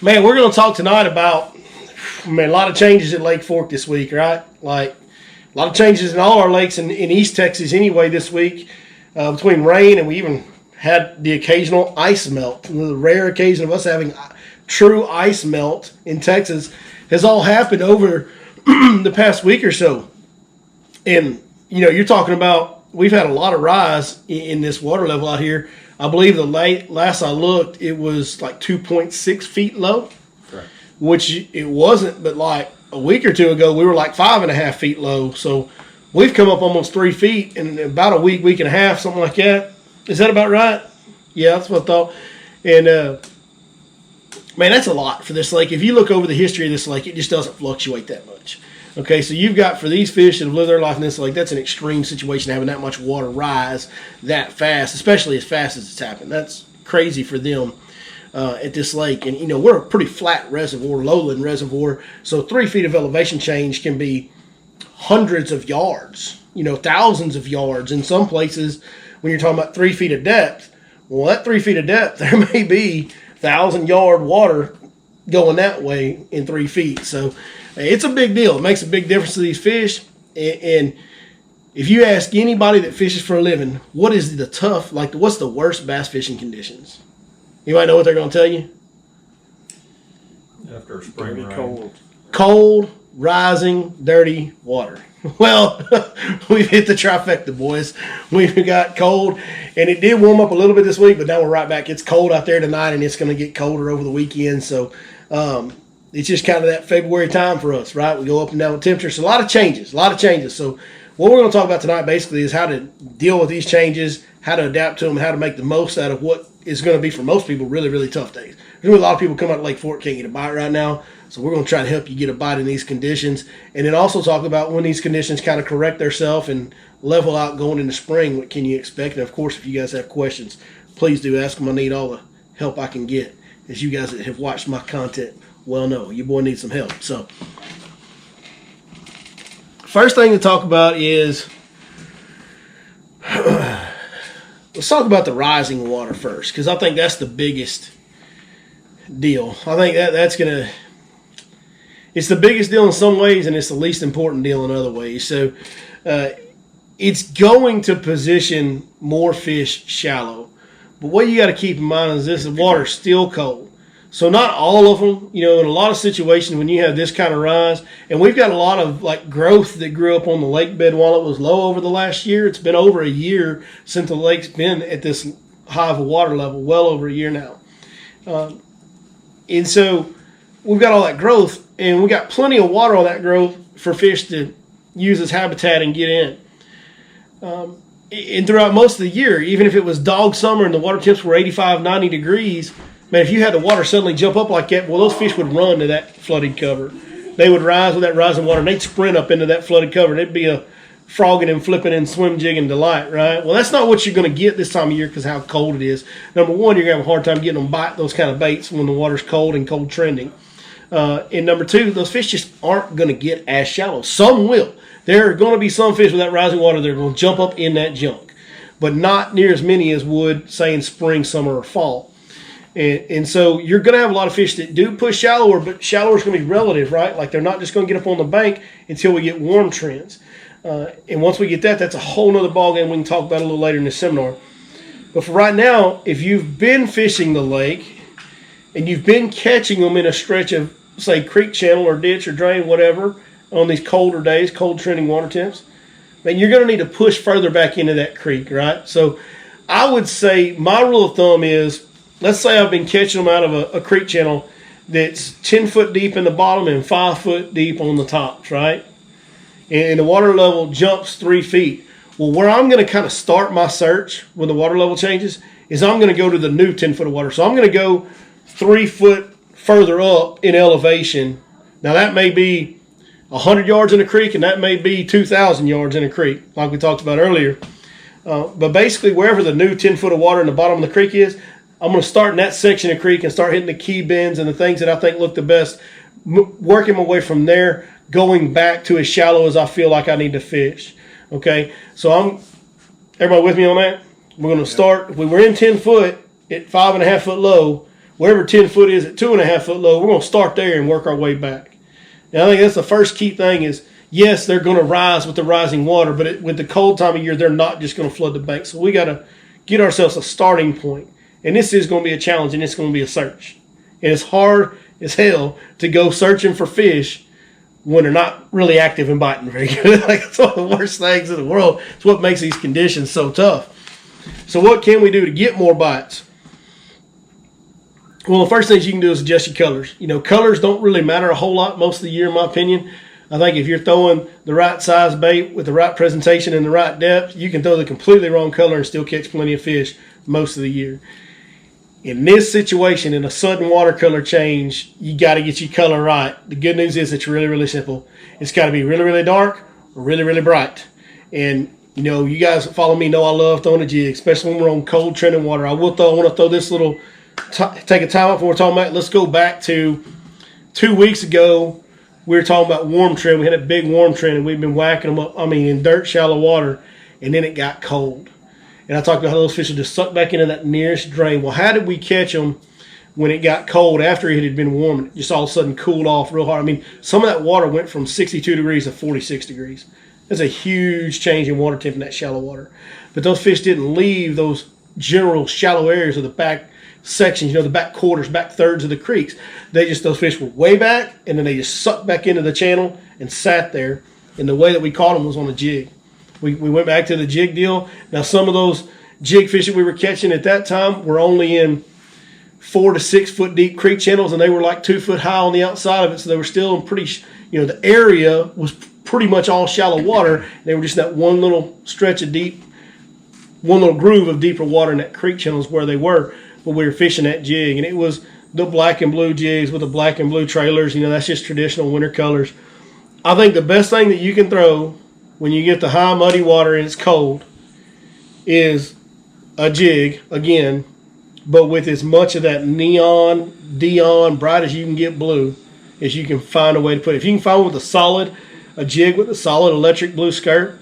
Man, we're going to talk tonight about a lot of changes at Lake Fork this week, right? Like a lot of changes in all our lakes in East Texas anyway this week between rain, and we even had the occasional ice melt. The rare occasion of us having true ice melt in Texas has all happened over the past week or so. And, you're talking about we've had a lot of rise in this water level out here. I believe the last I looked, it was like 2.6 feet low, Correct. Which it wasn't, but like a week or two ago, we were like 5.5 feet low. So we've come up almost 3 feet in about a week and a half, something like that. Is that about right? Yeah, that's what I thought. And, man, that's a lot for this lake. If you look over the history of this lake, it just doesn't fluctuate that much. Okay, so you've got, for these fish that have lived their life in this lake, that's an extreme situation, having that much water rise that fast, especially as fast as it's happened. That's crazy for them at this lake. And, we're a pretty flat reservoir, lowland reservoir, so 3 feet of elevation change can be hundreds of yards, thousands of yards. In some places, when you're talking about 3 feet of depth, well, that 3 feet of depth, there may be 1,000-yard water going that way in 3 feet. So it's a big deal. It makes a big difference to these fish. And if you ask anybody that fishes for a living, what's the worst bass fishing conditions? You might know what they're going to tell you. After spring rain. Cold, rising, dirty water. Well, we've hit the trifecta, boys. We've got cold, and it did warm up a little bit this week, but now we're right back. It's cold out there tonight, and it's going to get colder over the weekend. So it's just kind of that February time for us, right? We go up and down with temperatures. So a lot of changes. So what we're going to talk about tonight basically is how to deal with these changes, how to adapt to them, how to make the most out of what is going to be, for most people, really, really tough days. There's going to be a lot of people come out of Lake Fork can't get a bite right now. So we're going to try to help you get a bite in these conditions, and then also talk about when these conditions kind of correct themselves and level out going into spring. What can you expect? And, of course, if you guys have questions, please do ask them. I need all the help I can get. As you guys that have watched my content well know, your boy needs some help. So first thing to talk about is let's talk about the rising water first, because I think that's the biggest deal. I think that's going to – it's the biggest deal in some ways, and it's the least important deal in other ways. So it's going to position more fish shallow. But what you got to keep in mind is this: the water's still cold. So not all of them, in a lot of situations when you have this kind of rise, and we've got a lot of like growth that grew up on the lake bed while it was low over the last year. It's been over a year since the lake's been at this high of a water level, well over a year now. And so we've got all that growth, and we got plenty of water on that growth for fish to use as habitat and get in. And throughout most of the year, even if it was dog summer and the water temps were 85, 90 degrees, man, if you had the water suddenly jump up like that, well, those fish would run to that flooded cover. They would rise with that rising water, and they'd sprint up into that flooded cover. It'd be a frogging and flipping and swim jigging delight, right? Well, that's not what you're going to get this time of year because how cold it is. Number one, you're going to have a hard time getting them bite those kind of baits when the water's cold and cold trending. And number two, those fish just aren't going to get as shallow. Some will. There are going to be some fish with that rising water that are going to jump up in that junk, but not near as many as would, say, in spring, summer, or fall. And so you're going to have a lot of fish that do push shallower, but shallower is going to be relative, right? Like they're not just going to get up on the bank until we get warm trends. And once we get that, that's a whole other ballgame we can talk about a little later in this seminar. But for right now, if you've been fishing the lake and you've been catching them in a stretch of, say, creek channel or ditch or drain, whatever, on these colder days, cold trending water temps, man, you're going to need to push further back into that creek, right? So I would say my rule of thumb is, let's say I've been catching them out of a creek channel that's 10 foot deep in the bottom and 5 foot deep on the tops, right? And the water level jumps 3 feet. Well, where I'm going to kind of start my search when the water level changes is I'm going to go to the new 10 foot of water. So I'm going to go 3 foot further up in elevation. Now that may be 100 yards in a creek, and that may be 2,000 yards in a creek, like we talked about earlier. But basically, wherever the new 10 foot of water in the bottom of the creek is, I'm going to start in that section of creek and start hitting the key bends and the things that I think look the best, working my way from there, going back to as shallow as I feel like I need to fish. Okay, so everybody with me on that? We're going to start, if we were in 10 foot at 5.5 foot low, wherever 10 foot is at 2.5 foot low, we're going to start there and work our way back. Now, I think that's the first key thing is, yes, they're going to rise with the rising water, but with the cold time of year, they're not just going to flood the bank. So we got to get ourselves a starting point. And this is going to be a challenge, and it's going to be a search. And it's hard as hell to go searching for fish when they're not really active and biting very good. Like, it's one of the worst things in the world. It's what makes these conditions so tough. So what can we do to get more bites? Well, the first thing you can do is adjust your colors. You know, colors don't really matter a whole lot most of the year, in my opinion. I think if you're throwing the right size bait with the right presentation and the right depth, you can throw the completely wrong color and still catch plenty of fish most of the year. In this situation, in a sudden watercolor change, you got to get your color right. The good news is it's really, really simple. It's got to be really, really dark or really, really bright. And, you know, you guys that follow me know I love throwing a jig, especially when we're on cold trending water. I want to throw this little, take a time up when we're talking about, let's go back to 2 weeks ago. We were talking about warm trend. We had a big warm trend, and we've been whacking them up, in dirt, shallow water, and then it got cold. And I talked about how those fish would just suck back into that nearest drain. Well, how did we catch them when it got cold after it had been warm and it just all of a sudden cooled off real hard? Some of that water went from 62 degrees to 46 degrees. That's a huge change in water temp in that shallow water. But those fish didn't leave those general shallow areas of the back sections, the back quarters, back thirds of the creeks. Those fish were way back, and then they just sucked back into the channel and sat there. And the way that we caught them was on a jig. We went back to the jig deal. Now, some of those jig fish that we were catching at that time were only in 4 to 6 foot deep creek channels, and they were like 2 foot high on the outside of it. So they were still in pretty, the area was pretty much all shallow water. They were just that one little stretch of deep, one little groove of deeper water in that creek channels where they were. But we were fishing that jig, and it was the black and blue jigs with the black and blue trailers. That's just traditional winter colors. I think the best thing that you can throw when you get the high muddy water and it's cold is a jig, again, but with as much of that neon, bright as you can get blue as you can find a way to put it. If you can find a jig with a solid electric blue skirt,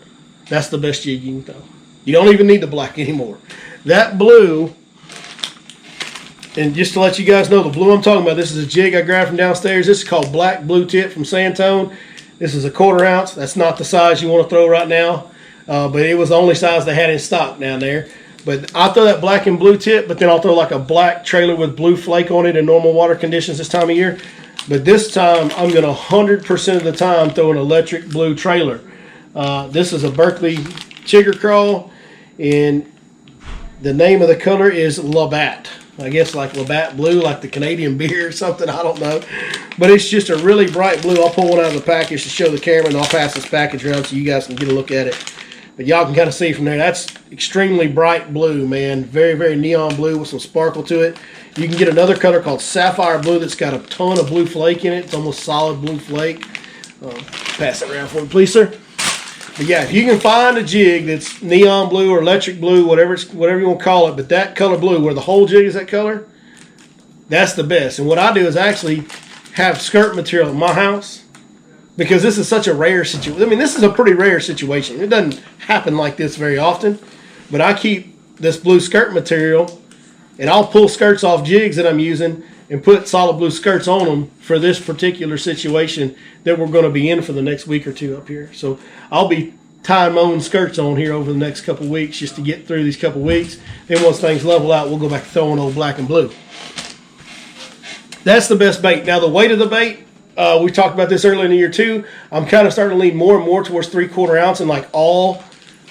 that's the best jig you can throw. You don't even need the black anymore. That blue, and just to let you guys know, the blue I'm talking about, this is a jig I grabbed from downstairs. This is called Black Blue Tip from Santone. This is a 1/4 ounce. That's not the size you want to throw right now, but it was the only size they had in stock down there. But I throw that black and blue tip, but then I'll throw like a black trailer with blue flake on it in normal water conditions this time of year. But this time, I'm going to 100% of the time throw an electric blue trailer. This is a Berkley Chigger Crawl, and the name of the color is Labatt. I guess like Labatt Blue, like the Canadian beer or something. I don't know. But it's just a really bright blue. I'll pull one out of the package to show the camera, and I'll pass this package around so you guys can get a look at it. But y'all can kind of see from there. That's extremely bright blue, man. Very, very neon blue with some sparkle to it. You can get another color called Sapphire Blue that's got a ton of blue flake in it. It's almost solid blue flake. Pass it around for me, please, sir. But yeah, if you can find a jig that's neon blue or electric blue, whatever you want to call it, but that color blue, where the whole jig is that color, that's the best. And what I do is actually have skirt material in my house, because this is such a rare situation. This is a pretty rare situation. It doesn't happen like this very often, but I keep this blue skirt material, and I'll pull skirts off jigs that I'm using and put solid blue skirts on them for this particular situation that we're going to be in for the next week or two up here. So I'll be tying my own skirts on here over the next couple weeks just to get through these couple weeks. Then once things level out, we'll go back to throwing old black and blue. That's the best bait. Now, the weight of the bait, we talked about this earlier in the year too. I'm kind of starting to lean more and more towards 3/4 ounce in like all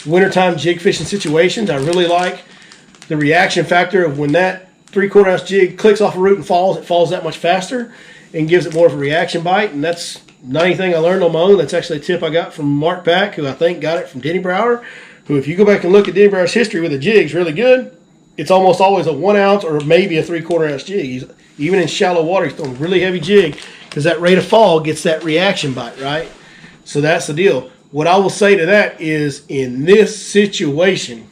wintertime jig fishing situations. I really like the reaction factor of when that 3/4 ounce jig clicks off a root and falls, it falls that much faster and gives it more of a reaction bite. And that's not anything I learned on my own. That's actually a tip I got from Mark Pack, who I think got it from Denny Brower, who, if you go back and look at Denny Brower's history with the jigs, really good. It's almost always a 1 ounce or maybe a 3/4 ounce jig. Even in shallow water, he's throwing a really heavy jig because that rate of fall gets that reaction bite, right? So that's the deal. What I will say to that is, in this situation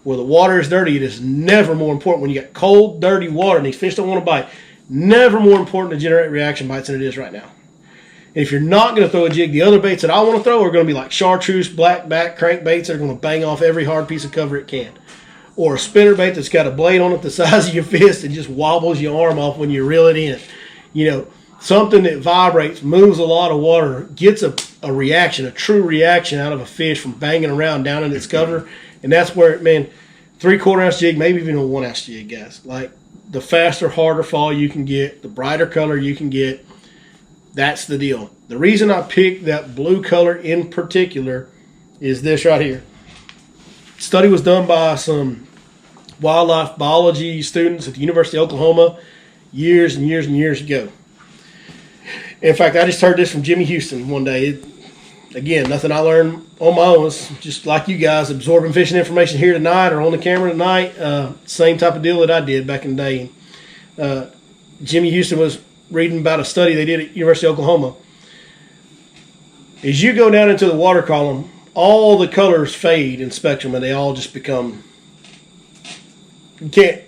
where the water is dirty, it is never more important when you got cold, dirty water and these fish don't want to bite. Never more important to generate reaction bites than it is right now. And if you're not going to throw a jig, the other baits that I want to throw are going to be like chartreuse, black back, crankbaits that are going to bang off every hard piece of cover it can. or a spinnerbait that's got a blade on it the size of your fist and just wobbles your arm off when you reel it in. You know, something that vibrates, moves a lot of water, gets a reaction, a true reaction out of a fish from banging around down in its cover. And that's where, man, 3/4 ounce jig, maybe even a 1 ounce jig, guys. Like, the faster, harder fall you can get, the brighter color you can get, that's the deal. The reason I picked that blue color in particular is this right here. Study was done by some wildlife biology students at the University of Oklahoma years and years and years ago. In fact, I just heard this from Jimmy Houston one day. Again, nothing I learned on my own. It's just like you guys, absorbing fishing information here tonight or on the camera tonight. Same type of deal that I did back in the day. Jimmy Houston was reading about a study they did at University of Oklahoma. As you go down into the water column, all the colors fade in spectrum and they all just become, you can't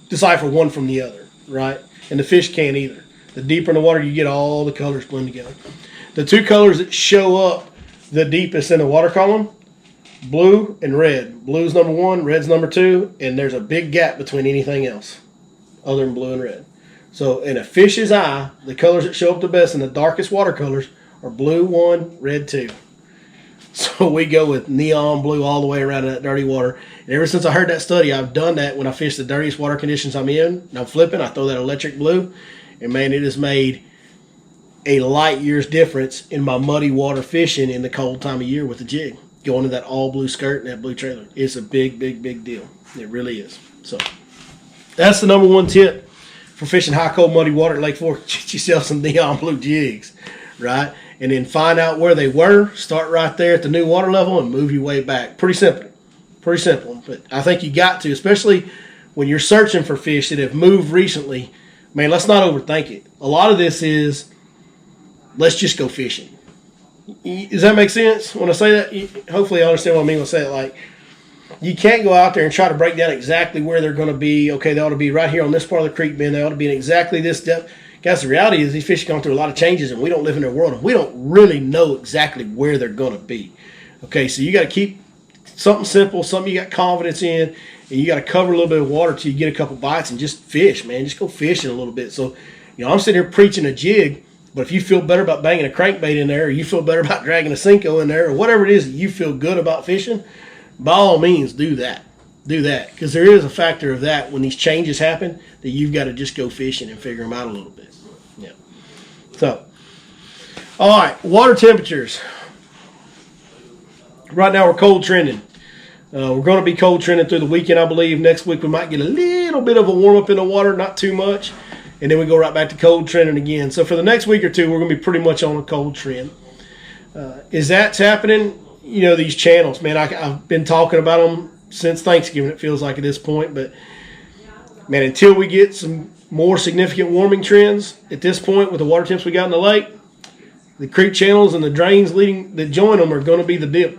decipher one from the other, right? And the fish can't either. The deeper in the water you get, all the colors blend together. The two colors that show up the deepest in the water column, blue and red. Blue's number 1, red's number 2, and there's a big gap between anything else other than blue and red. So in a fish's eye, the colors that show up the best in the darkest watercolors are blue 1, red 2. So we go with neon blue all the way around in that dirty water. And ever since I heard that study, I've done that when I fish the dirtiest water conditions I'm in. And I'm flipping, I throw that electric blue. And man, it has made a light year's difference in my muddy water fishing in the cold time of year with the jig. Going to that all blue skirt and that blue trailer. It's a big, big, big deal. It really is. So that's the number 1 tip for fishing high, cold, muddy water at Lake Fork. Get yourself some neon blue jigs, right? And then find out where they were. Start right there at the new water level and move your way back. Pretty simple. Pretty simple. But I think you got to, especially when you're searching for fish that have moved recently. Man, let's not overthink it. A lot of this is, let's just go fishing. Does that make sense when I say that? Hopefully you understand what I mean when I say it. Like, you can't go out there and try to break down exactly where they're going to be. Okay, they ought to be right here on this part of the creek bend. They ought to be in exactly this depth. Guys, the reality is these fish are going through a lot of changes, and we don't live in their world, and we don't really know exactly where they're going to be. Okay, so you got to keep something simple, something you got confidence in, and you got to cover a little bit of water till you get a couple bites and just fish, man. Just go fishing a little bit. So, you know, I'm sitting here preaching a jig, but if you feel better about banging a crankbait in there, or you feel better about dragging a Senko in there, or whatever it is that you feel good about fishing, by all means, do that. Do that, because there is a factor of that when these changes happen that you've got to just go fishing and figure them out a little bit. Yeah. So, all right, water temperatures. Right now we're cold trending. We're going to be cold trending through the weekend, I believe. Next week we might get a little bit of a warm up in the water, not too much, and then we go right back to cold trending again. So for the next week or two, we're going to be pretty much on a cold trend. Is that's happening? You know, these channels, man, I've been talking about them since Thanksgiving, it feels like at this point. But, man, until we get some more significant warming trends at this point with the water temps we got in the lake, the creek channels and the drains that join them are going to be the deal.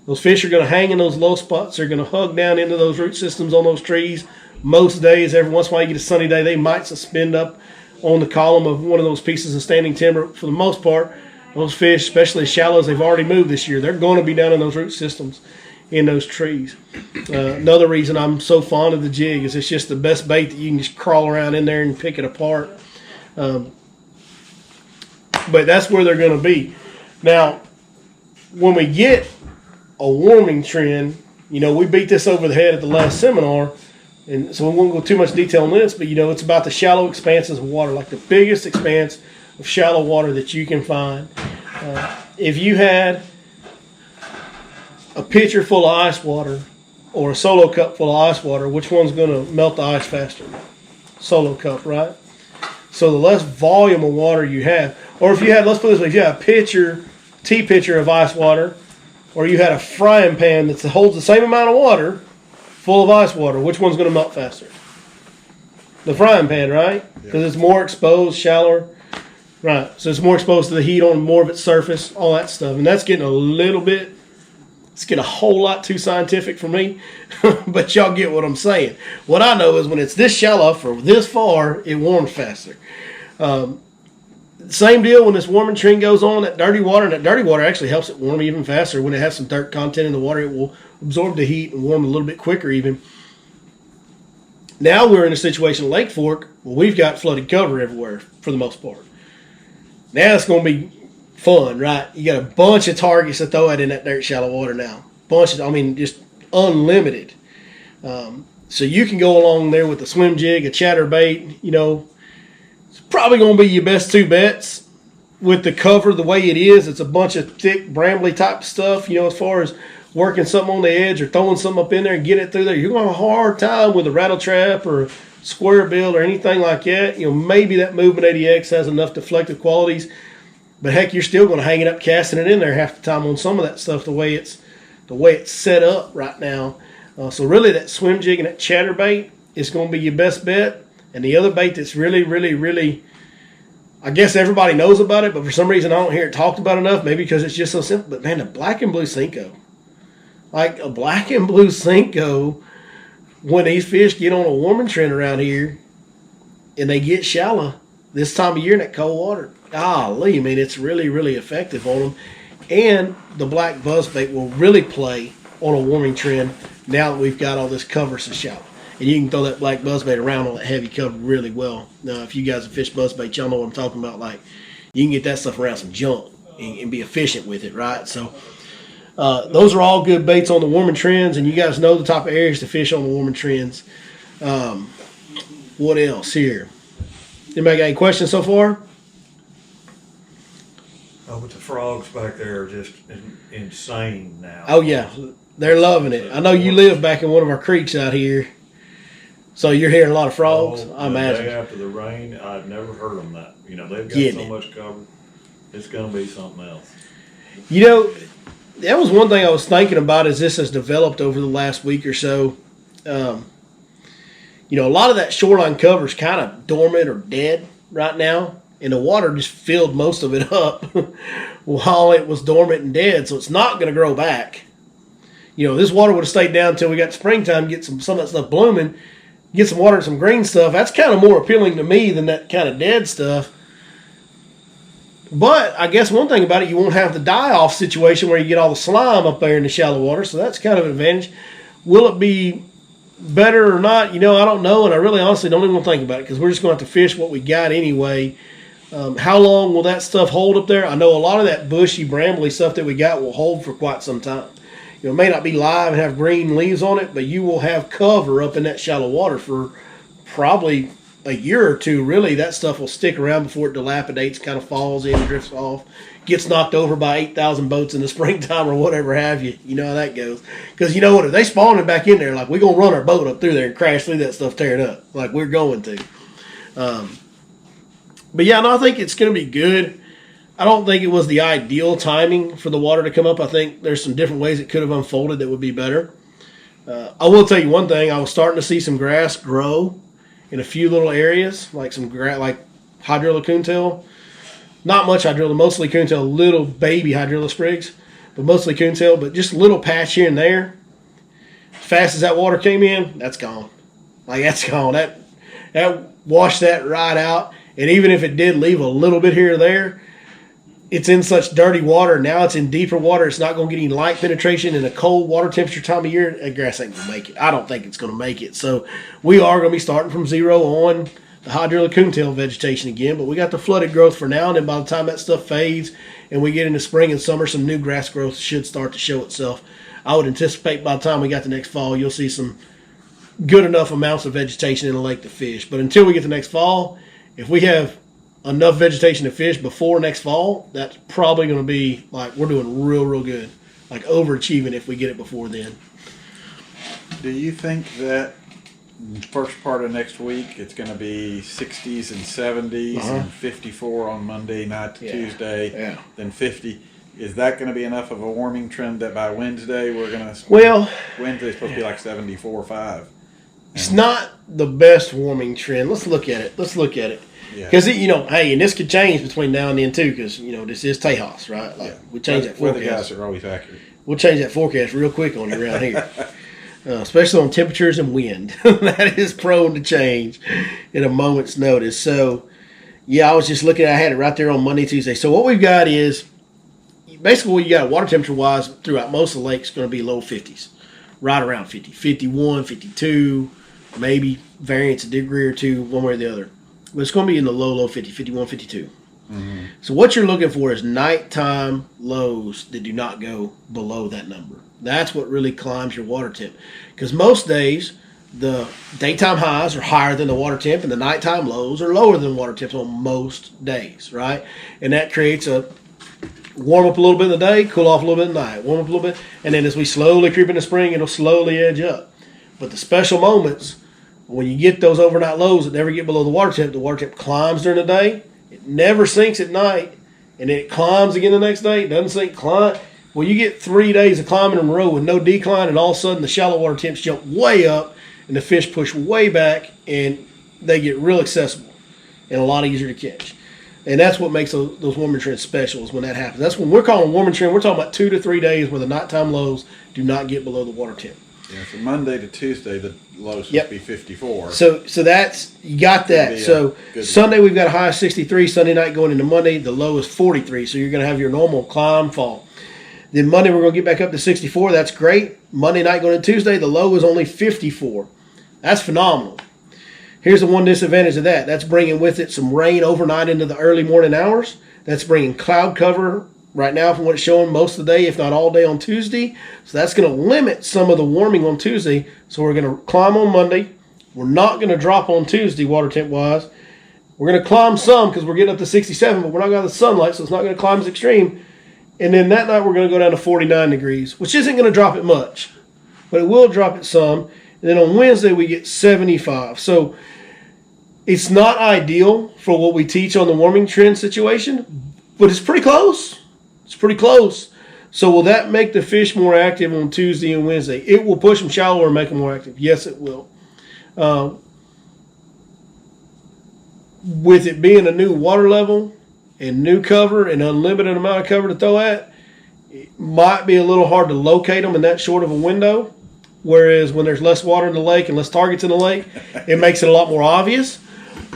Those fish are going to hang in those low spots. They're going to hug down into those root systems on those trees. Most days, every once in a while you get a sunny day, they might suspend up on the column of one of those pieces of standing timber. For the most part, those fish, especially as shallow as they've already moved this year, they're going to be down in those root systems in those trees. Another reason I'm so fond of the jig is it's just the best bait that you can just crawl around in there and pick it apart. But that's where they're going to be. Now, when we get a warming trend, you know, we beat this over the head at the last seminar, and so we won't go too much detail on this, but, you know, it's about the shallow expanses of water, like the biggest expanse of shallow water that you can find. If you had a pitcher full of ice water or a solo cup full of ice water, which one's going to melt the ice faster? Solo cup, right? So the less volume of water you have, or if you had, let's put it this way, if you had a tea pitcher of ice water, or you had a frying pan that holds the same amount of water full of ice water, which one's going to melt faster? The frying pan, right? Because it's more exposed, shallower. Right, so it's more exposed to the heat on more of its surface, all that stuff. And that's getting it's getting a whole lot too scientific for me, but y'all get what I'm saying. What I know is when it's this shallow for this far, it warms faster. Same deal when this warming trend goes on, that dirty water, and that dirty water actually helps it warm even faster. When it has some dirt content in the water, it will absorb the heat and warm a little bit quicker even. Now we're in a situation in Lake Fork where we've got flooded cover everywhere for the most part. Now it's going to be fun, right? You got a bunch of targets to throw at in that dirt shallow water now. Just unlimited. So you can go along there with a swim jig, a chatterbait. It's probably going to be your best two bets with the cover the way it is. It's a bunch of thick, brambly type stuff, as far as working something on the edge or throwing something up in there and getting it through there. You're going to have a hard time with a rattle trap or a square bill or anything like that. Maybe that Movement 80X has enough deflective qualities, but heck, you're still going to hang it up, casting it in there half the time on some of that stuff the way it's set up right now. So really that swim jig and that chatterbait is going to be your best bet. And the other bait that's really, really, really, I guess everybody knows about it, but for some reason I don't hear it talked about enough, maybe because it's just so simple. But man, the black and blue Senko. Like a black and blue Senko, when these fish get on a warming trend around here and they get shallow this time of year in that cold water, golly, it's really, really effective on them. And the black buzzbait will really play on a warming trend now that we've got all this cover so shallow. And you can throw that black buzzbait around on that heavy cover really well. Now, if you guys have fished buzzbait, y'all know what I'm talking about. Like, you can get that stuff around some junk and be efficient with it, right? So, those are all good baits on the warming trends, and you guys know the type of areas to fish on the warming trends. What else here? Anybody got any questions so far? Oh, but the frogs back there are just insane now. Oh, yeah. They're loving it. I know you live back in one of our creeks out here, so you're hearing a lot of frogs, I imagine. The day after the rain, I've never heard them that. They've got so much cover. It's going to be something else. That was one thing I was thinking about as this has developed over the last week or so. A lot of that shoreline cover is kind of dormant or dead right now, and the water just filled most of it up while it was dormant and dead, so it's not going to grow back. This water would have stayed down until we got springtime, get some of that stuff blooming, get some water and some green stuff. That's kind of more appealing to me than that kind of dead stuff. But I guess one thing about it, you won't have the die-off situation where you get all the slime up there in the shallow water, so that's kind of an advantage. Will it be better or not? I don't know, and I really honestly don't even want to think about it because we're just going to have to fish what we got anyway. How long will that stuff hold up there? I know a lot of that bushy, brambly stuff that we got will hold for quite some time. It may not be live and have green leaves on it, but you will have cover up in that shallow water for probably a year or two. Really, that stuff will stick around before it dilapidates, kind of falls in, drifts off, gets knocked over by 8,000 boats in the springtime or whatever have you. You know how that goes. Because you know what? If they spawn it back in there, like we're going to run our boat up through there and crash through that stuff, tear it up. Like we're going to. But yeah, no, I think it's going to be good. I don't think it was the ideal timing for the water to come up. I think there's some different ways it could have unfolded that would be better. I will tell you one thing. I was starting to see some grass grow in a few little areas, like some like hydrilla coontail. Not much hydrilla, mostly coontail, little baby hydrilla sprigs, but mostly coontail, but just a little patch here and there. As fast as that water came in, that's gone. Like that's gone. That washed that right out. And even if it did leave a little bit here or there, it's in such dirty water. Now it's in deeper water. It's not going to get any light penetration in a cold water temperature time of year. That grass ain't going to make it. I don't think it's going to make it. So we are going to be starting from zero on the hydrilla coontail vegetation again. But we got the flooded growth for now. And then by the time that stuff fades and we get into spring and summer, some new grass growth should start to show itself. I would anticipate by the time we got the next fall, you'll see some good enough amounts of vegetation in the lake to fish. But until we get to next fall, if we have enough vegetation to fish before next fall, that's probably going to be like we're doing real, real good. Like overachieving if we get it before then. Do you think that first part of next week it's going to be 60s and 70s and 54 on Monday night to Tuesday, then 50? Is that going to be enough of a warming trend that by Wednesday we're going to... Wednesday's supposed to be like 74 or 5. It's not the best warming trend. Let's look at it. Because, hey, and this could change between now and then, too, because, this is Tejas, right? Like, we change that forecast. Weather guys are always accurate. We'll change that forecast real quick on you around here, especially on temperatures and wind. That is prone to change in a moment's notice. So, I was just looking, I had it right there on Monday, Tuesday. So, what we've got is, basically what you got water temperature-wise throughout most of the lakes going to be low 50s, right around 50, 51, 52, maybe variance a degree or two, one way or the other. But it's going to be in the low 50, 51, 52. So what you're looking for is nighttime lows that do not go below that number. That's what really climbs your water temp. Because most days, the daytime highs are higher than the water temp, and the nighttime lows are lower than water temps on most days, right? And that creates a warm up a little bit in the day, cool off a little bit at night, warm up a little bit, and then as we slowly creep into spring, it'll slowly edge up. But the special moments, when you get those overnight lows that never get below the water temp climbs during the day. It never sinks at night, and then it climbs again the next day. It doesn't sink, climb. Well, you get 3 days of climbing in a row with no decline, and all of a sudden the shallow water temps jump way up, and the fish push way back, and they get real accessible and a lot easier to catch. And that's what makes those warming trends special is when that happens. That's when we're calling warming trend. We're talking about 2 to 3 days where the nighttime lows do not get below the water temp. Yeah, so Monday to Tuesday, the lows would be 54. So that's you got that. So Sunday we've got a high of 63. Sunday night going into Monday, the low is 43. So you're going to have your normal climb fall. Then Monday we're going to get back up to 64. That's great. Monday night going into Tuesday, the low is only 54. That's phenomenal. Here's the one disadvantage of that. That's bringing with it some rain overnight into the early morning hours. That's bringing cloud cover right now from what it's showing most of the day, if not all day on Tuesday. So that's going to limit some of the warming on Tuesday. So we're going to climb on Monday. We're not going to drop on Tuesday water temp wise. We're going to climb some because we're getting up to 67, but we're not going to have the sunlight, so it's not going to climb as extreme. And then that night we're going to go down to 49 degrees, which isn't going to drop it much, but it will drop it some. And then on Wednesday we get 75. So it's not ideal for what we teach on the warming trend situation, but it's pretty close. It's pretty close. So will that make the fish more active on Tuesday and Wednesday? It will push them shallower and make them more active. Yes, it will. With it being a new water level and new cover and unlimited amount of cover to throw at, it might be a little hard to locate them in that short of a window. Whereas when there's less water in the lake and less targets in the lake, it makes it a lot more obvious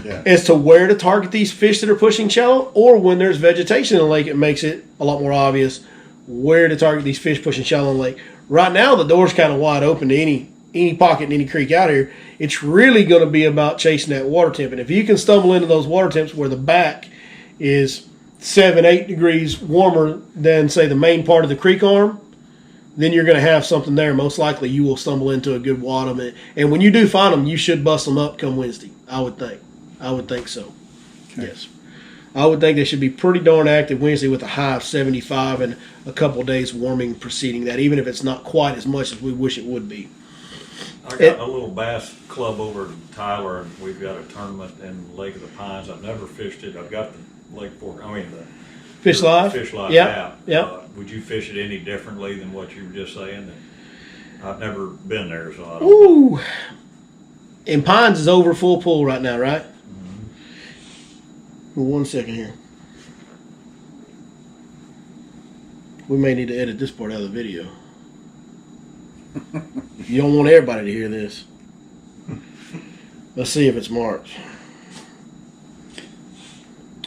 as to where to target these fish that are pushing shallow. Or when there's vegetation in the lake, it makes it a lot more obvious where to target these fish pushing shallow in the lake. Right now, the door's kind of wide open to any pocket in any creek out here. It's really going to be about chasing that water temp. And if you can stumble into those water temps where the back is 7-8 degrees warmer than, say, the main part of the creek arm, then you're going to have something there. Most likely you will stumble into a good wad. And when you do find them, you should bust them up come Wednesday, I would think. I would think so. Okay. Yes. I would think they should be pretty darn active Wednesday with a high of 75 and a couple of days warming preceding that, even if it's not quite as much as we wish it would be. I got a little bass club over in Tyler, and we've got a tournament in Lake of the Pines. I've never fished it. I've got the Lake Fork, the Fish Live? Fish Live app. Would you fish it any differently than what you were just saying? I've never been there, so I don't know. And Pines is over full pool right now, right? Mm-hmm. 1 second here. We may need to edit this part out of the video. You don't want everybody to hear this. Let's see if it's marked.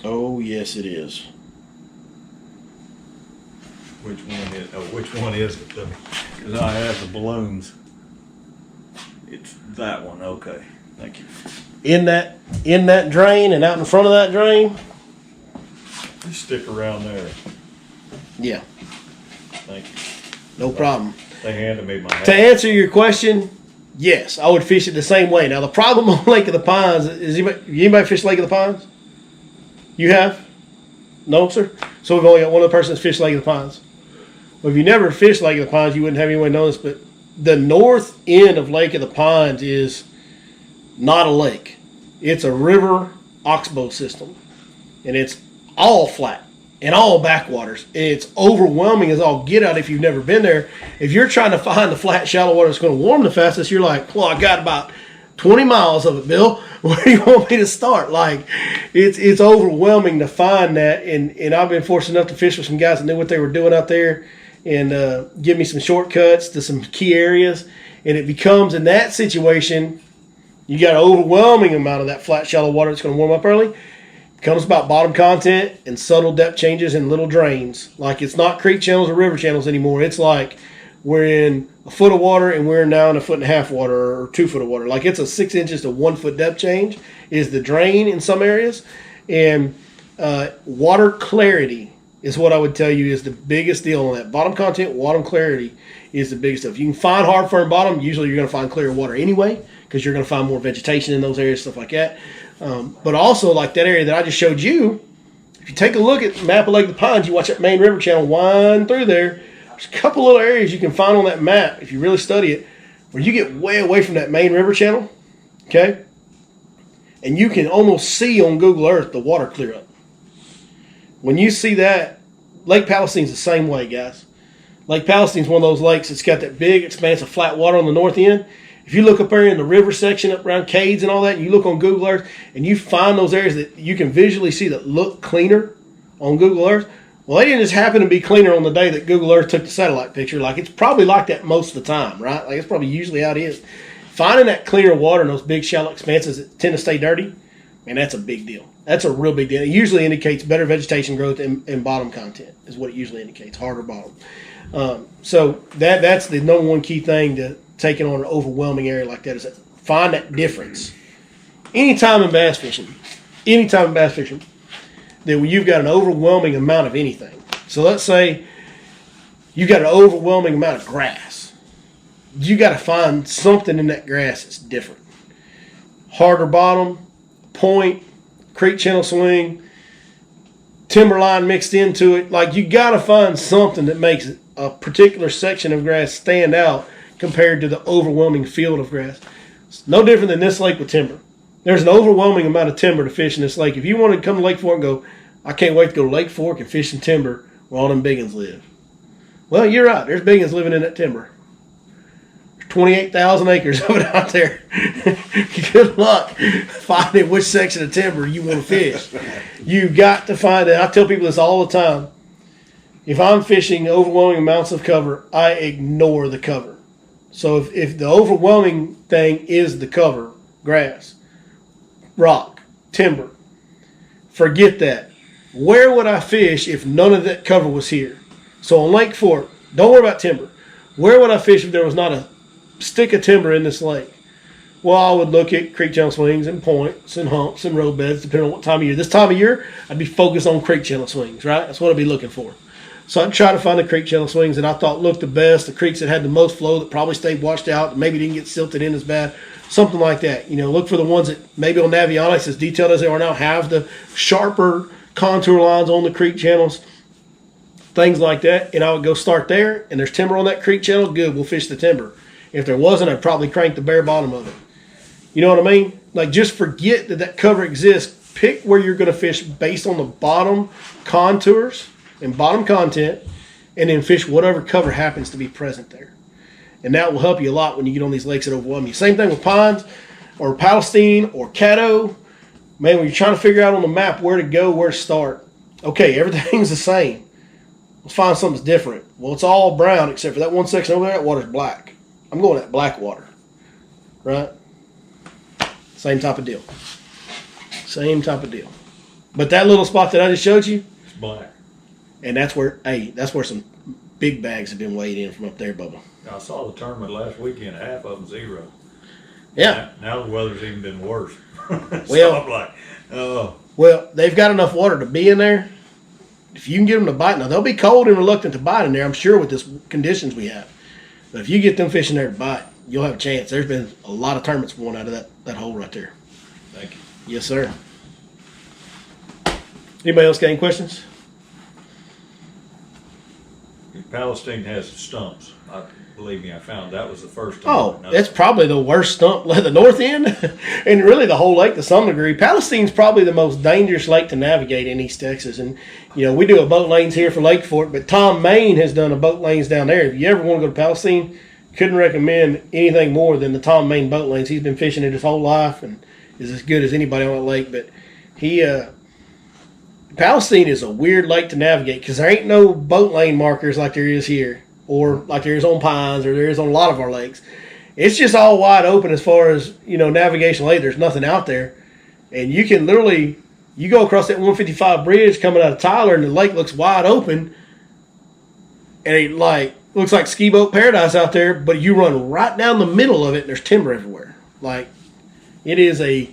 Oh, yes, it is. Which one is it? Because I have the balloons. It's that one. Okay, thank you. In that drain and out in front of that drain. You stick around there. Yeah. Thank you. No problem. They handed me my hat. To answer your question, yes, I would fish it the same way. Now the problem on Lake of the Pines is anybody fish Lake of the Pines? You have? No, sir? So we've only got one other person that's fished Lake of the Pines. Well, if you never fished Lake of the Pines, you wouldn't have anyone know this, but the north end of Lake of the Pines is not a lake. It's a river oxbow system. And it's all flat and all backwaters. And it's overwhelming as all get out if you've never been there. If you're trying to find the flat, shallow water that's going to warm the fastest, you're like, well, I got about 20 miles of it, Bill. Where do you want me to start? Like, it's overwhelming to find that. And I've been fortunate enough to fish with some guys that knew what they were doing out there and give me some shortcuts to some key areas. And it becomes, in that situation, you got an overwhelming amount of that flat, shallow water that's going to warm up early. It becomes about bottom content and subtle depth changes in little drains. Like, it's not creek channels or river channels anymore. It's like we're in a foot of water and we're now in a foot and a half water or 2 foot of water. Like it's a 6 inches to 1 foot depth change is the drain in some areas. And water clarity is what I would tell you is the biggest deal on that. Bottom content, water clarity is the biggest stuff. You can find hard, firm bottom. Usually you're going to find clear water anyway because you're going to find more vegetation in those areas, stuff like that. But also like that area that I just showed you, if you take a look at the map of Lake of the Pines, you watch that main river channel wind through there. There's a couple little areas you can find on that map if you really study it where you get way away from that main river channel, okay? And you can almost see on Google Earth the water clear up. When you see that, Lake Palestine's the same way, guys. Lake Palestine's one of those lakes that's got that big expanse of flat water on the north end. If you look up there in the river section up around Cades and all that, and you look on Google Earth and you find those areas that you can visually see that look cleaner on Google Earth, well, they didn't just happen to be cleaner on the day that Google Earth took the satellite picture. Like, it's probably like that most of the time, right? Like, it's probably usually how it is. Finding that cleaner water in those big shallow expanses that tend to stay dirty, man, that's a big deal. That's a real big deal. It usually indicates better vegetation growth and bottom content is what it usually indicates, harder bottom. So that's the number one key thing to taking on an overwhelming area like that is that find that difference. Anytime in bass fishing, that when you've got an overwhelming amount of anything. So let's say you've got an overwhelming amount of grass. You got to find something in that grass that's different. Harder bottom, point, creek channel swing, timberline mixed into it. Like, you got to find something that makes a particular section of grass stand out compared to the overwhelming field of grass. It's no different than this lake with timber. There's an overwhelming amount of timber to fish in this lake. If you want to come to Lake Fork and go, I can't wait to go to Lake Fork and fish some timber where all them biggins live. Well, you're right. There's biggins living in that timber. There's 28,000 acres of it out there. Good luck finding which section of timber you want to fish. You've got to find it. I tell people this all the time. If I'm fishing overwhelming amounts of cover, I ignore the cover. So if the overwhelming thing is the cover, grass, rock, timber, forget that. Where would I fish if none of that cover was here? So on Lake Fork, don't worry about timber. Where would I fish if there was not a stick of timber in this lake? Well, I would look at creek channel swings and points and humps and road beds, depending on what time of year. This time of year, I'd be focused on creek channel swings, right? That's what I'd be looking for. So I'd try to find the creek channel swings that I thought looked the best, the creeks that had the most flow, that probably stayed washed out, maybe didn't get silted in as bad, something like that. You know, look for the ones that maybe on Navionics, as detailed as they are now, have the sharper contour lines on the creek channels, things like that. And I would go start there, and there's timber on that creek channel, good, we'll fish the timber. If there wasn't, I'd probably crank the bare bottom of it. You know what I mean? Like, just forget that that cover exists. Pick where you're going to fish based on the bottom contours and bottom content, and then fish whatever cover happens to be present there. And that will help you a lot when you get on these lakes that overwhelm you. Same thing with Pines or Palestine or Caddo. Man, when you're trying to figure out on the map where to go, where to start. Okay, everything's the same. Let's find something different. Well, it's all brown except for that one section over there. That water's black. I'm going at black water. Right? Same type of deal. Same type of deal. But that little spot that I just showed you, It's black. and that's where some big bags have been weighed in from up there, Bubba. I saw the tournament last weekend, half of them 0. Yeah. Now the weather's even been worse. So Well- I'm like, oh, Well, they've got enough water to be in there. If you can get them to bite, now they'll be cold and reluctant to bite in there, I'm sure, with this conditions we have. But if you get them fishing there to bite, you'll have a chance. There's been a lot of tournaments won out of that hole right there. thank you. Yes, sir. Anybody else got any questions? Palestine has stumps. Believe me, I found that was the first Oh, time. that's probably the worst stump, the north end, and really the whole lake to some degree. Palestine's probably the most dangerous lake to navigate in East Texas. And, you know, we do a boat lanes here for Lake Fork, but Tom Main has done a boat lanes down there. If you ever want to go to Palestine, couldn't recommend anything more than the Tom Main boat lanes. He's been fishing it his whole life and is as good as anybody on that lake. But Palestine is a weird lake to navigate because there ain't no boat lane markers like there is here, or like there is on Pines, or there is on a lot of our lakes. It's just all wide open as far as, you know, navigation lake. There's nothing out there. And you can literally, you go across that 155 bridge coming out of Tyler and the lake looks wide open. And like looks like ski boat paradise out there, but you run right down the middle of it and there's timber everywhere. Like, it is a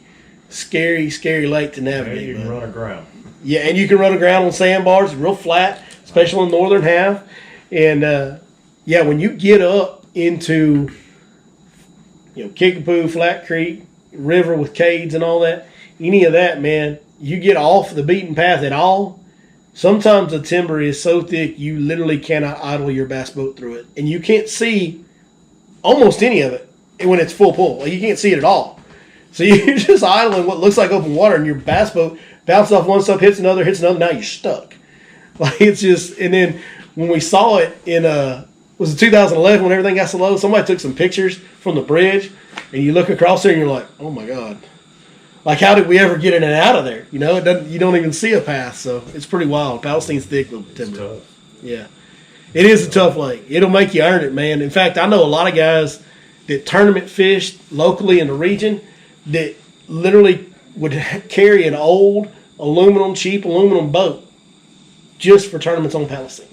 scary, scary lake to And navigate. you can bud. run aground. Yeah, and you can run aground on sandbars. It's real flat, especially in the northern half. And yeah, when you get up into Kickapoo, Flat Creek, river with cades and all that, any of that, man, you get off the beaten path at all. Sometimes the timber is so thick you literally cannot idle your bass boat through it, and you can't see almost any of it when it's full pull. Like, you can't see it at all. So you're just idling what looks like open water, and your bass boat bounces off one stuff, hits another, now you're stuck. Like, it's just, and then when we saw it in was it 2011 when everything got so low? Somebody took some pictures from the bridge, and you look across there and you're like, oh my God. Like, how did we ever get in and out of there? You know, you don't even see a path, so it's pretty wild. Palestine's thick with timber. Tough. Yeah. It is a tough lake. It'll make you earn it, man. In fact, I know a lot of guys that tournament fished locally in the region that literally would carry an old cheap aluminum boat just for tournaments on Palestine.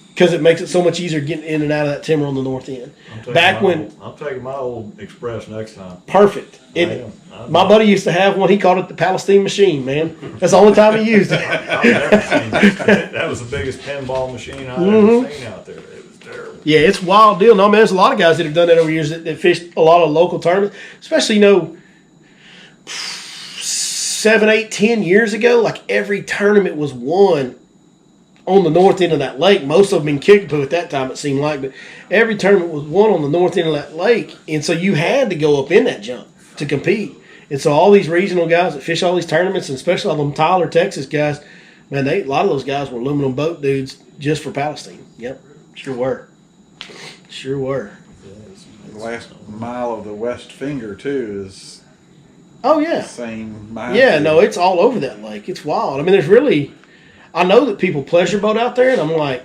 Because it makes it so much easier getting in and out of that timber on the north end. I'm taking my old Express next time. Perfect. My buddy used to have one. He called it the Palestine machine, man. That's the only time he used it. I've never seen that. That was the biggest pinball machine I've ever seen out there. It was terrible. Yeah, it's a wild deal. No, man, there's a lot of guys that have done that over years that fished a lot of local tournaments, especially, 7, 8, 10 years ago. Like, every tournament was won on the north end of that lake. Most of them in Kickapoo at that time, it seemed like, but every tournament was won on the north end of that lake, and so you had to go up in that jump to compete. And so all these regional guys that fish all these tournaments, and especially all them Tyler, Texas guys, man, a lot of those guys were aluminum boat dudes just for Palestine. Yep, sure were. Sure were. The last mile of the west finger too is Oh the yeah, same mile. yeah. No, it's all over that lake. It's wild. I mean, there's really. I know that people pleasure boat out there, and I'm like,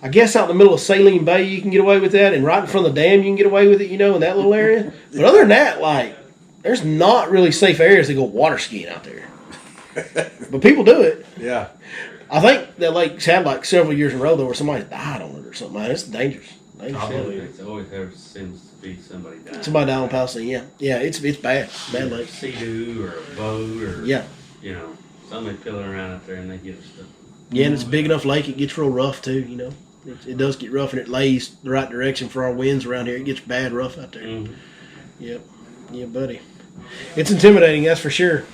I guess out in the middle of Saline Bay you can get away with that, and right in front of the dam you can get away with it, in that little area. But other than that, like, there's not really safe areas to go water skiing out there. But people do it. Yeah. I think that lake's had like several years in a row though where somebody died on it or something. Man, it's dangerous. I area. believe It's always there seems to be somebody dying. Somebody died on Palestine. Yeah, yeah. It's bad. Bad lake. Sea-Doo or a boat or Yeah. somebody pilling around out there and they get stuff. Yeah, and it's a big enough lake. It gets real rough too. It does get rough, and it lays the right direction for our winds around here. It gets bad rough out there. Mm-hmm. Yep. Yeah, buddy. It's intimidating, that's for sure.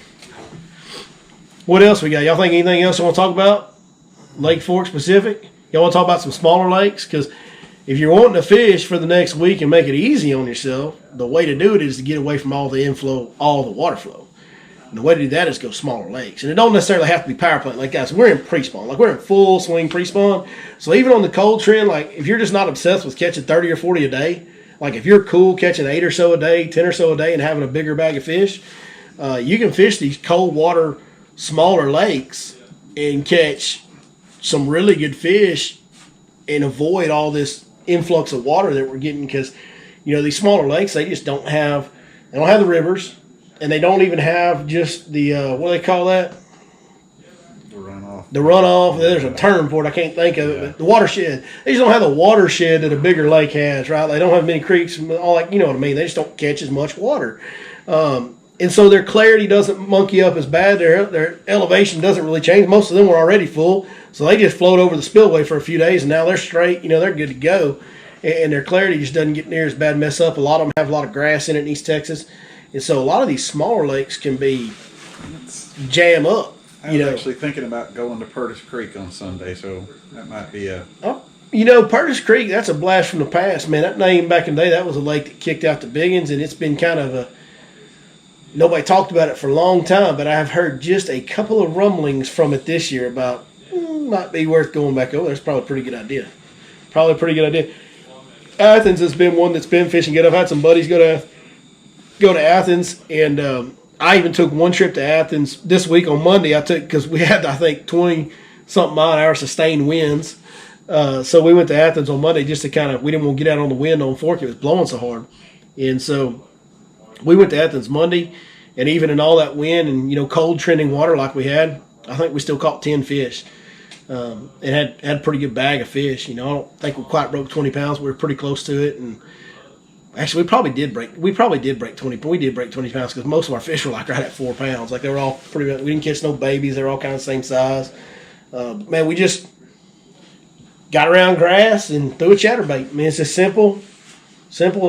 What else we got? Y'all think anything else you want to talk about? Lake Fork specific? Y'all want to talk about some smaller lakes? Because if you're wanting to fish for the next week and make it easy on yourself, the way to do it is to get away from all the inflow, all the water flow. And the way to do that is go smaller lakes. And it don't necessarily have to be power plant. Like, guys, we're in pre-spawn. Like, we're in full swing pre-spawn. So even on the cold trend, like, if you're just not obsessed with catching 30 or 40 a day, like, if you're cool catching 8 or so a day, 10 or so a day, and having a bigger bag of fish, you can fish these cold water, smaller lakes and catch some really good fish and avoid all this influx of water that we're getting because, these smaller lakes, they just don't have the rivers. And they don't even have just the, what do they call that? The runoff. The runoff. There's a term for it. I can't think of it. But the watershed. They just don't have the watershed that a bigger lake has, right? They don't have many creeks and all that. You know what I mean? They just don't catch as much water. And so their clarity doesn't monkey up as bad. Their elevation doesn't really change. Most of them were already full. So they just float over the spillway for a few days, and now they're straight. They're good to go. And their clarity just doesn't get near as bad mess up. A lot of them have a lot of grass in it in East Texas. And so a lot of these smaller lakes can be jam up. I was actually thinking about going to Purtis Creek on Sunday, so that might be a... Oh, Purtis Creek, that's a blast from the past, man. That name back in the day, that was a lake that kicked out the biggins, and it's been kind of nobody talked about it for a long time, but I have heard just a couple of rumblings from it this year about might be worth going back over. That's probably a pretty good idea. Athens has been one that's been fishing good. I've had some buddies go to Athens, and I even took one trip to Athens this week on Monday. Because we had, I think, 20-something mile an hour sustained winds. So we went to Athens on Monday just to we didn't want to get out on the wind on Fork. It was blowing so hard. And so we went to Athens Monday, and even in all that wind and, cold trending water like we had, I think we still caught 10 fish. It had a pretty good bag of fish. I don't think we quite broke 20 pounds. We were pretty close to it, and actually we probably did break 20. But we did break 20 pounds because most of our fish were like right at 4 pounds. Like they were all pretty. We didn't catch no babies. They were all kind of the same size. Man, we just got around grass and threw a chatterbait. I mean, it's as simple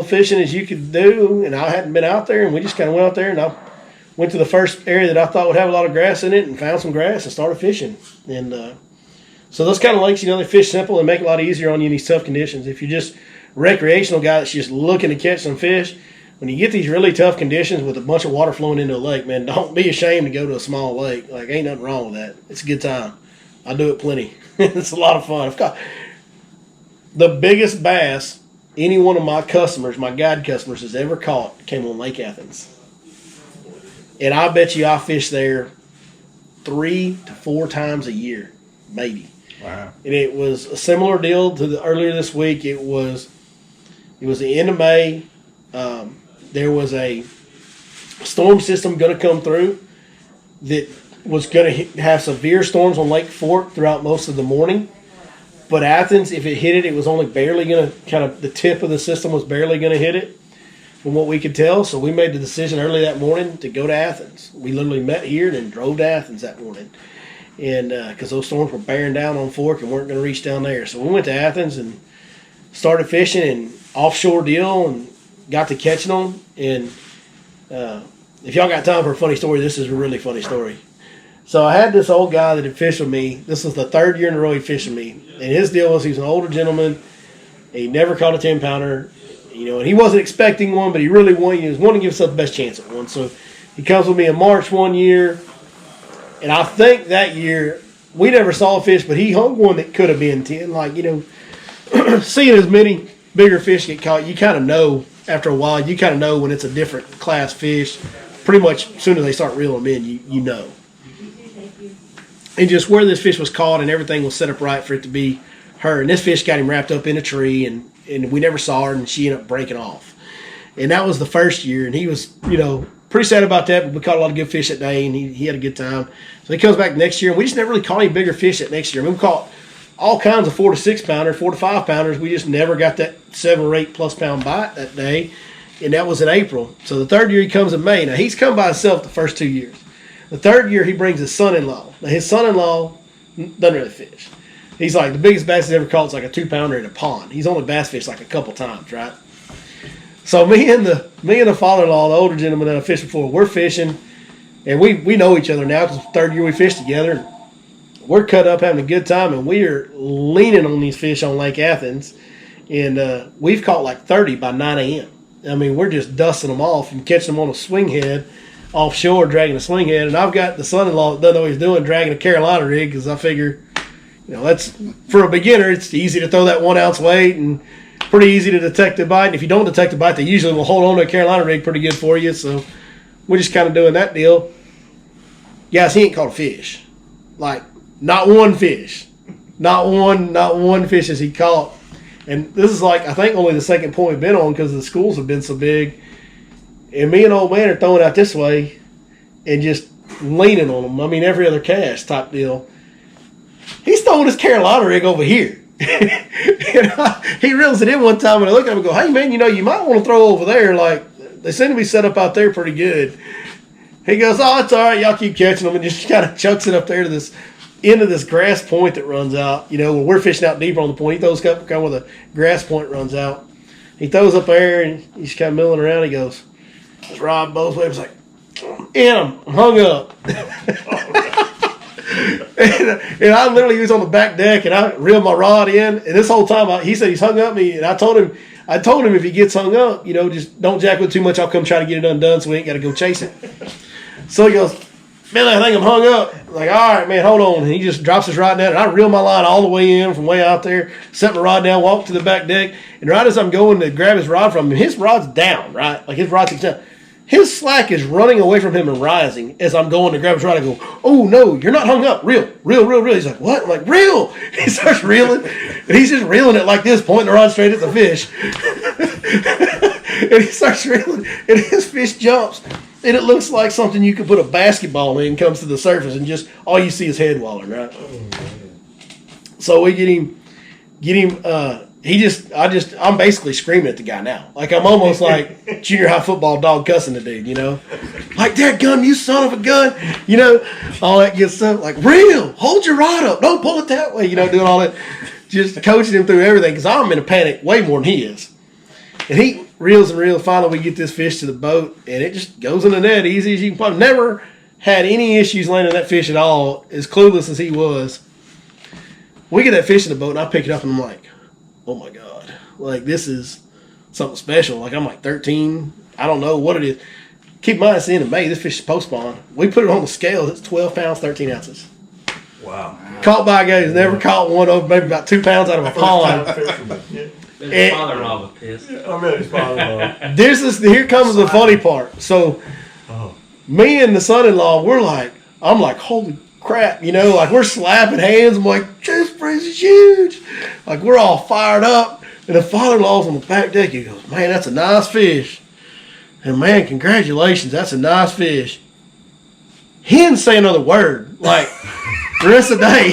fishing as you could do. And I hadn't been out there, and we just kind of went out there, and I went to the first area that I thought would have a lot of grass in it, and found some grass and started fishing. And so those kind of lakes, they fish simple and make it a lot easier on you in these tough conditions. If you're just a recreational guy that's just looking to catch some fish, when you get these really tough conditions with a bunch of water flowing into a lake, man, don't be ashamed to go to a small lake. Like, ain't nothing wrong with that. It's a good time. I do it plenty. It's a lot of fun. I've got the biggest bass any one of my customers, my guide customers, has ever caught came on Lake Athens. And I bet you I fish there 3 to 4 times a year, maybe. Wow. And it was a similar deal to the earlier this week. It was the end of May. There was a storm system going to come through that was going to have severe storms on Lake Fork throughout most of the morning. But Athens, if it hit it, it was only barely going to the tip of the system was barely going to hit it from what we could tell. So we made the decision early that morning to go to Athens. We literally met here and then drove to Athens that morning. And because those storms were bearing down on Fork and weren't going to reach down there. So we went to Athens and started fishing and offshore deal and got to catching them. And if y'all got time for a funny story, this is a really funny story. So I had this old guy that had fished with me. This was the 3rd year in a row he fished with me. And his deal was he was an older gentleman. He never caught a 10-pounder. And he wasn't expecting one, but he really wanted, he was wanting to give himself the best chance at one. So he comes with me in March one year. And I think that year, we never saw a fish, but he hung one that could have been 10. Like, seeing as many bigger fish get caught, you kind of know after a while, you kind of know when it's a different class fish. Pretty much as soon as they start reeling them in, you know. And just where this fish was caught and everything was set up right for it to be her. And this fish got him wrapped up in a tree, and we never saw her, and she ended up breaking off. And that was the first year, and he was, pretty sad about that, but we caught a lot of good fish that day, and he had a good time. So he comes back next year, and we just never really caught any bigger fish that next year. I mean, we caught all kinds of 4 to 6 pounders, 4 to 5 pounders. We just never got that 7 or 8 plus pound bite that day, and that was in April. So the 3rd year he comes in May. Now, he's come by himself the first 2 years. The 3rd year he brings his son-in-law. Now, his son-in-law doesn't really fish. He's like, the biggest bass he's ever caught is like a 2-pounder in a pond. He's only bass fished like a couple times, right? So me and the father-in-law, the older gentleman that I fished before, we're fishing, and we know each other now because the 3rd year we fished together. We're cut up having a good time, and we are leaning on these fish on Lake Athens, and we've caught like 30 by 9 a.m. I mean, we're just dusting them off and catching them on a swing head offshore, dragging a swing head. And I've got the son-in-law that doesn't know what he's doing, dragging a Carolina rig because I figure, that's for a beginner, it's easy to throw that 1 ounce weight and pretty easy to detect a bite. And if you don't detect a bite, they usually will hold on to a Carolina rig pretty good for you. So we're just kind of doing that deal. Guys, he ain't caught a fish. Like, not one fish. Not one fish has he caught. And this is like, I think only the second point we've been on because the schools have been so big. And me and old man are throwing out this way and just leaning on them. I mean, every other cast type deal. He's throwing his Carolina rig over here. He reels it in one time, and I look at him and go, hey, man, you might want to throw over there. Like, they seem to be set up out there pretty good. He goes, oh, it's all right. Y'all keep catching them, and just kind of chucks it up there to this end of this grass point that runs out. When we're fishing out deeper on the point, he throws up kind of where the grass point runs out. He throws up there, and he's kind of milling around. He goes, his rod both ways, like, I'm hung up. and I literally was on the back deck, and I reeled my rod in. And this whole time, he said he's hung up me, and I told him if he gets hung up, just don't jack with too much. I'll come try to get it undone, so we ain't got to go chase it. So he goes, man, I think I'm hung up. I'm like, all right, man, hold on. And he just drops his rod down, and I reel my line all the way in from way out there, set my rod down, walk to the back deck, and right as I'm going to grab his rod from him, his rod's down, right? Like his rod's down. His slack is running away from him and rising as I'm going to grab his rod. I go, oh, no, you're not hung up. Reel. He's like, what? I'm like, reel. He starts reeling, and he's just reeling it like this, pointing the rod straight at the fish. And he starts reeling, and his fish jumps, and it looks like something you could put a basketball in, comes to the surface, and just all you see is head walling, right? So we get him. I'm basically screaming at the guy now. Like I'm almost like junior high football dog cussing the dude, like that gun, you son of a gun, all that good stuff. Like reel, hold your rod up, don't pull it that way, doing all that, just coaching him through everything because I'm in a panic way more than he is. And he reels and reels. Finally, we get this fish to the boat, and it just goes in the net easy as you can put. Never had any issues landing that fish at all. As clueless as he was, we get that fish in the boat, and I pick it up, and I'm like, oh my God, like this is something special. Like I'm like 13, I don't know what it is. Keep in mind, it's the end of May. This fish is post spawn. We put it on the scale. It's 12 pounds, 13 ounces. Wow. Caught by a guy who's never caught one over maybe about 2 pounds out of a pond. His father-in-law was pissed. I mean, his father-in-law. Here comes the funny part. So, me and the son-in-law, I'm like, holy crap, like we're slapping hands. I'm like, this fish is huge. Like we're all fired up. And the father-in-law's on the back deck. He goes, man, that's a nice fish. And man, congratulations, that's a nice fish. He didn't say another word. Like, the rest of the day,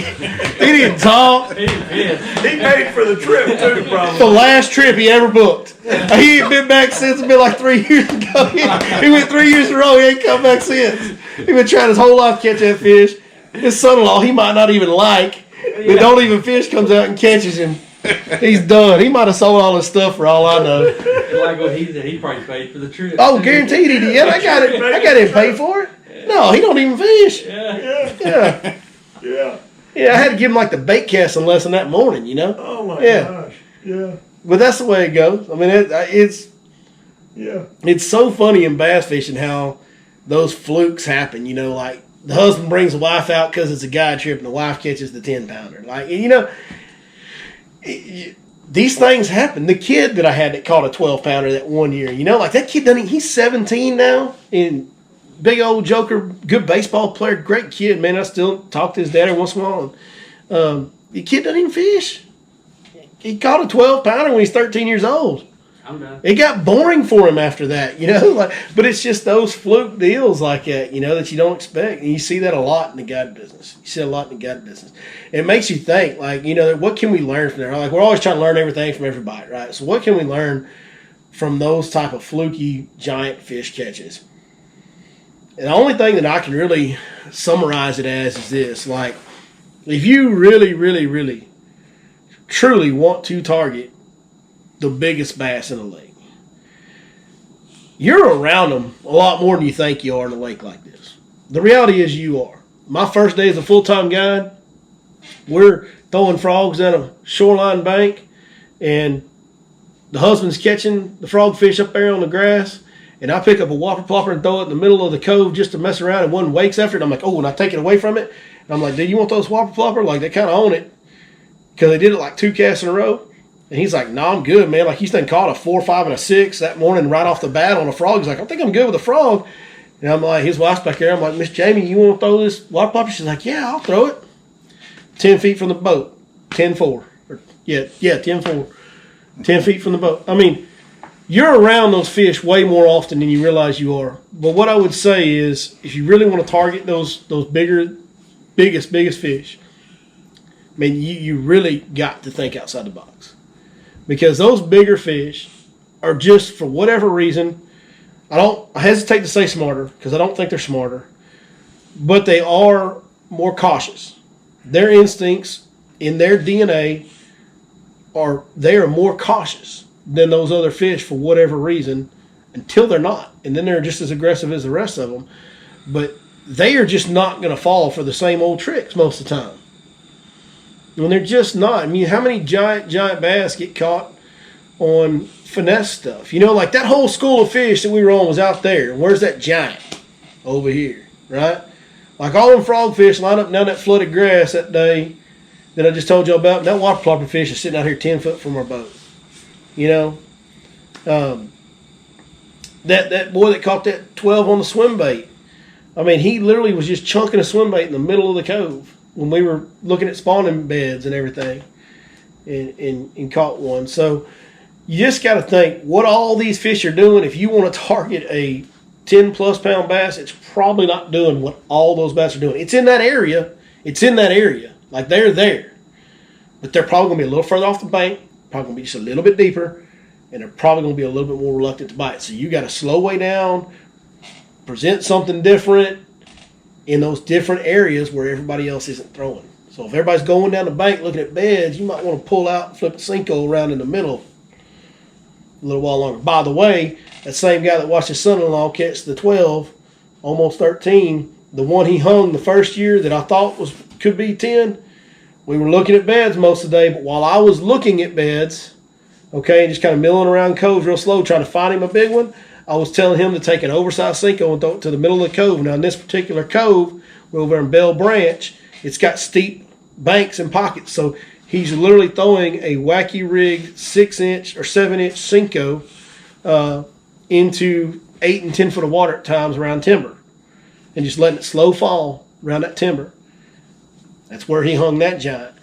he didn't talk. He paid for the trip too, probably. The last trip he ever booked. He ain't been back since. It's been like 3 years ago. He went 3 years in a row. He ain't come back since. He been trying his whole life to catch that fish. His son-in-law, he might not even like. The don't even fish comes out and catches him. He's done. He might have sold all his stuff for all I know. Like what he probably paid for the trip. Oh, guaranteed he did. Yeah, I got him paid for it. No, he don't even fish. Yeah. Yeah, I had to give him like the bait casting lesson that morning, Oh my gosh. Yeah. But that's the way it goes. I mean, it's so funny in bass fishing how those flukes happen. Like the husband brings the wife out because it's a guy trip, and the wife catches the 10-pounder. Like these things happen. The kid that I had that caught a 12-pounder that one year, like that kid he's 17 now and big old joker, good baseball player, great kid, man. I still talk to his dad every once in a while. The kid doesn't even fish. He caught a 12-pounder when he's 13 years old. I'm done. It got boring for him after that, but it's just those fluke deals like that, that you don't expect. And you see that a lot in the guide business. It makes you think, like, what can we learn from there? Like, we're always trying to learn everything from everybody, right? So what can we learn from those type of fluky giant fish catches? And the only thing that I can really summarize it as is this. Like, if you really, really, really, truly want to target the biggest bass in the lake, you're around them a lot more than you think you are in a lake like this. The reality is you are. My first day as a full-time guide, we're throwing frogs at a shoreline bank, and the husband's catching the frogfish up there on the grass, and I pick up a whopper plopper and throw it in the middle of the cove just to mess around, and one wakes after it. I'm like, oh, and I take it away from it. And I'm like, do you want those whopper plopper? Like, they kind of own it because they did it like 2 casts in a row. And he's like, no, I'm good, man. Like, he's done caught a 4, 5, and a 6 that morning right off the bat on a frog. He's like, I think I'm good with a frog. And I'm like, his wife's back there. I'm like, Miss Jamie, you want to throw this whopper plopper? She's like, yeah, I'll throw it. 10 feet from the boat. 10-4. 10-4. 10 feet from the boat. I mean, you're around those fish way more often than you realize you are. But what I would say is, if you really want to target those biggest fish, I mean, you really got to think outside the box. Because those bigger fish are just, for whatever reason, I hesitate to say smarter, because I don't think they're smarter, but they are more cautious. Their instincts in their DNA they are more cautious than those other fish for whatever reason, until they're not. And then they're just as aggressive as the rest of them. But they are just not going to fall for the same old tricks most of the time. When they're just not. I mean, how many giant bass get caught on finesse stuff? Like that whole school of fish that we were on was out there. And where's that giant? Over here, right? Like all them frogfish line up down that flooded grass that day that I just told you about. That whopper plopper fish is sitting out here 10 foot from our boat. That boy that caught that 12 on the swim bait. I mean, he literally was just chunking a swim bait in the middle of the cove when we were looking at spawning beds and everything, and caught one. So you just got to think what all these fish are doing. If you want to target a 10-plus pound bass, it's probably not doing what all those bass are doing. It's in that area. Like, they're there. but they're probably going to be a little further off the bank, probably going to be just a little bit deeper, and they're probably going to be a little bit more reluctant to bite. So you got to slow way down, present something different in those different areas where everybody else isn't throwing. So if everybody's going down the bank looking at beds, you might want to pull out and flip the Cinco around in the middle a little while longer. By the way, that same guy that watched his son-in-law catch the 12, almost 13, the one he hung the first year that I thought could be 10, we were looking at beds most of the day, but while I was looking at beds, okay, just kind of milling around coves real slow, trying to find him a big one, I was telling him to take an oversized Cinco and throw it to the middle of the cove. Now, in this particular cove, we're over in Bell Branch, it's got steep banks and pockets, so he's literally throwing a wacky rig 6-inch or 7-inch Cinco into 8 and 10 foot of water at times around timber and just letting it slow fall around that timber. That's where he hung that giant.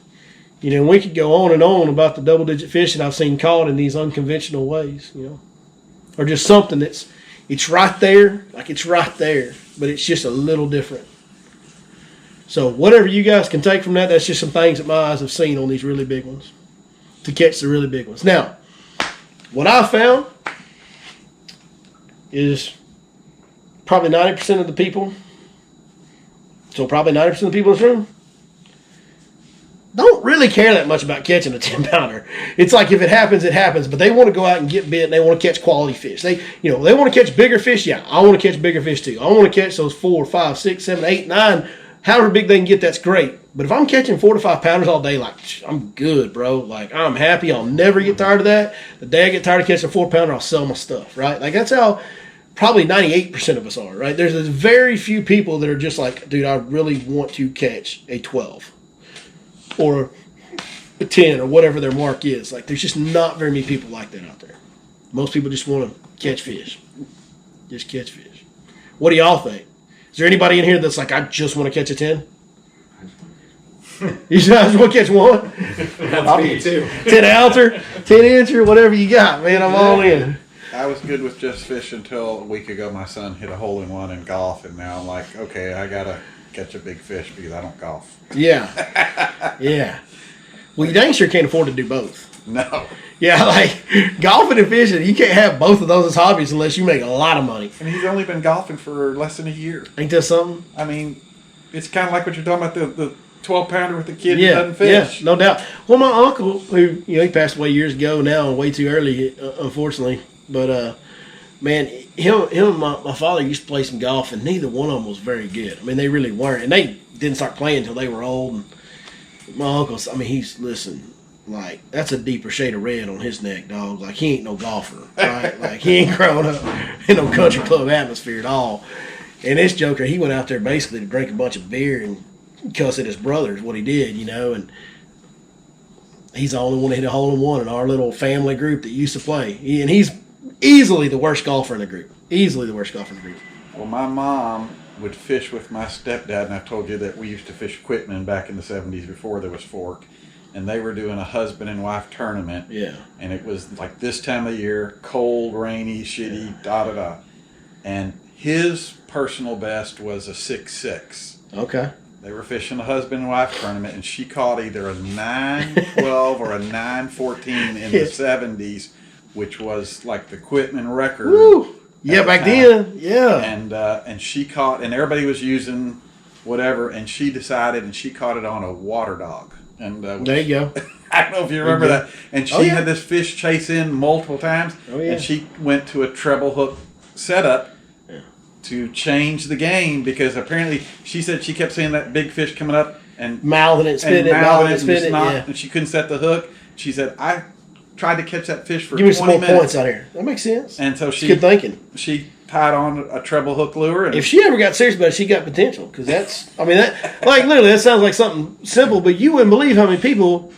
You know, we could go on and on about the double-digit fish that I've seen caught in these unconventional ways, you know, or just something it's right there, like it's right there, but it's just a little different. So whatever you guys can take from that, that's just some things that my eyes have seen on these really big ones to catch the really big ones. Now, what I found is probably 90% of the people, so probably 90% of the people in this room, don't really care that much about catching a 10-pounder. It's like if it happens, it happens. But they want to go out and get bit, and they want to catch quality fish. They want to catch bigger fish. Yeah, I want to catch bigger fish too. I want to catch those 4, 5, 6, 7, 8, 9, however big they can get. That's great. But if I'm catching 4 to 5 pounders all day, like I'm good, bro. Like I'm happy. I'll never get tired of that. The day I get tired of catching a 4-pounder, I'll sell my stuff. Right? Like that's how probably 98% of us are. Right? There's very few people that are just like, dude, I really want to catch a 12. Or a 10 or whatever their mark is. Like there's just not very many people like that out there. Most people just want to catch fish. Just catch fish. What do y'all think? Is there anybody in here that's like, I just want to catch a 10? You just want to catch one? That's me too. 10 ouncer, 10 incher, whatever you got, man. I'm all in. I was good with just fish until a week ago. My son hit a hole-in-one in golf, and now I'm like, okay, I got to catch a big fish because I don't golf. Yeah. Yeah. Well, you dang sure can't afford to do both. No. Yeah, like golfing and fishing, you can't have both of those as hobbies unless you make a lot of money. And he's only been golfing for less than a year. Ain't that something? I mean, it's kind of like what you're talking about, the 12-pounder with the kid who Yeah, doesn't fish. yeah, no doubt. Well, my uncle, who, he passed away years ago now, way too early, unfortunately. But, man, him and my father used to play some golf, and neither one of them was very good. I mean, they really weren't. And they didn't start playing until they were old. And my uncle's, I mean, like, that's a deeper shade of red on his neck, dog. Like, he ain't no golfer, right? Like, he ain't grown up in no country club atmosphere at all. And this joker, he went out there basically to drink a bunch of beer and cuss at his brothers, what he did, and he's the only one that hit a hole-in-one in our little family group that used to play. And he's easily the worst golfer in the group. Easily the worst golfer in the group. Well, my mom would fish with my stepdad, and I told you that we used to fish Quitman back in the 70s before there was Fork. And they were doing a husband and wife tournament. Yeah. And it was like this time of year, cold, rainy, shitty, da-da-da. And his personal best was a 6.6. Okay. They were fishing a husband and wife tournament, and she caught either a 9.12 or a 9.14 in the 70s, which was like the Quitman record. Woo! Yeah, back then. Yeah. And she caught, and everybody was using whatever, and she decided, and she caught it on a water dog. And there you go. I don't know if you remember that. And she had this fish chase in multiple times, yeah. and she went to a treble hook setup to change the game because apparently she said she kept seeing that big fish coming up and mouthing it, spinning it, mouthing it, spinning it, and she couldn't set the hook. She said, I tried to catch that fish for 20 minutes. Give me some more points minutes. out here. That makes sense. And so Good thinking. She tied on a treble hook lure. And if she ever got serious about it, she got potential. Because that's, I mean, that, like, literally, that sounds like something simple, but you wouldn't believe how many people